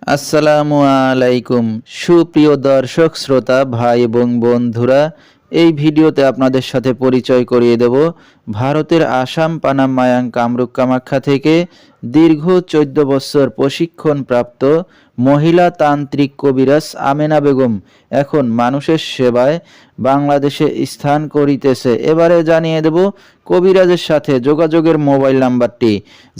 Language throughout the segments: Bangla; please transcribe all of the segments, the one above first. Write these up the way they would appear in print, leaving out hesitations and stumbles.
আসসালামু আলাইকুম সুপ্রিয় দর্শক শ্রোতা ভাই এবং বন্ধুরা, এই ভিডিওতে আপনাদের সাথে পরিচয় করিয়ে দেব ভারতের আসাম পানাম মায়াং কামরূপ কামাখ্যা থেকে দীর্ঘ 14 বছর প্রশিক্ষণপ্রাপ্ত মহিলা তান্ত্রিক কবিরাজ আমেনা বেগম এখন মানুষের সেবায় বাংলাদেশে স্থান করিতেছে। এবারে জানিয়ে দেব কবিরাজের সাথে যোগাযোগের মোবাইল নাম্বারটি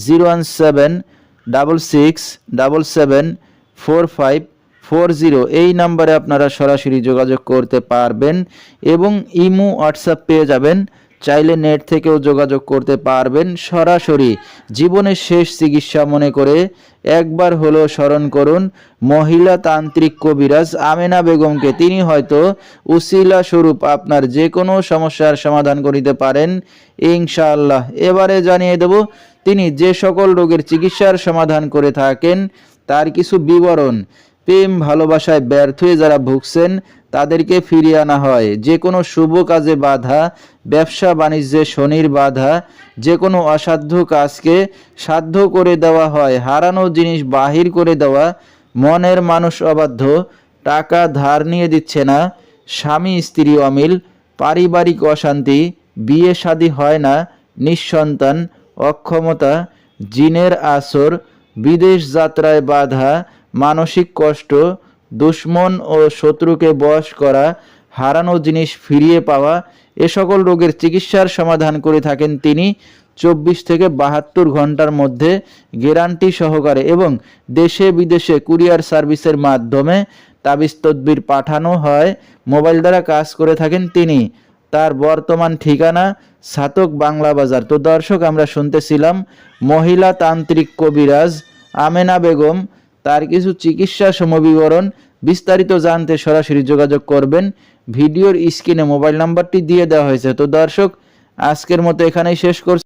01766774540। এই নাম্বারে আপনারা সরাসরি যোগাযোগ করতে পারবেন এবং ইমো হোয়াটসঅ্যাপ পেয়ে যাবেন। চাইলে নেট থেকেও যোগাযোগ করতে পারবেন। সরাসরি জীবনের শেষ চিকিৎসা মনে করে একবার হলো স্মরণ করুন মহিলা তান্ত্রিক কবিরাজ আমেনা বেগমকে। তিনি হয়তো উসিলা স্বরূপ আপনার যে কোনো সমস্যার সমাধান করিতে পারেন ইনশাআল্লাহ। এবারে জানিয়ে দেব তিনি যে সকল রোগের চিকিৎসার সমাধান করে থাকেন তার কিছু বিবরণ। প্রেম ভালোবাসায় ব্যর্থ হয়ে যারা ভুগছেন তাদেরকে ফিরিয়ে আনা হয়, যে কোনো শুভ কাজে বাধা, ব্যবসা বাণিজ্যে শনির বাধা, যে কোনো অসাধ্য কাজকে সাধ্য করে দেওয়া হয়, হারানো জিনিস বাহির করে দেওয়া, মনের মানুষ অবাধ্য, টাকা ধার নিয়ে দিচ্ছে না, স্বামী স্ত্রী অমিল, পারিবারিক অশান্তি, বিয়ে শাদী হয় না, নিঃসন্তান, অক্ষমতা, জিনের আসর, বিদেশ যাত্রায় বাধা, মানসিক কষ্ট, দুশ্মন ও শত্রুকে বশ করা, হারানো জিনিস ফিরিয়ে পাওয়া, এ সকল রোগের চিকিৎসার সমাধান করে থাকেন তিনি 24 থেকে 72 ঘন্টার মধ্যে গ্যারান্টি সহকারে, এবং দেশে বিদেশে কুরিয়ার সার্ভিসের মাধ্যমে তাবিজ তদবির পাঠানো হয়। মোবাইল দ্বারা কাজ করে থাকেন তিনি। তার বর্তমান ঠিকানা ছাতক বাংলা বাজার। তো দর্শক, আমরা শুনতেছিলাম মহিলা তান্ত্রিক কবিরাজ আমেনা বেগম, তার কিছু চিকিৎসা সমবিবরণ। বিস্তারিত জানতে সরাসরি যোগাযোগ করবেন। ভিডিওর স্ক্রিনে মোবাইল নাম্বারটি দিয়ে দেওয়া হয়েছে। তো দর্শক, আজকের মতো এখানেই শেষ করছি।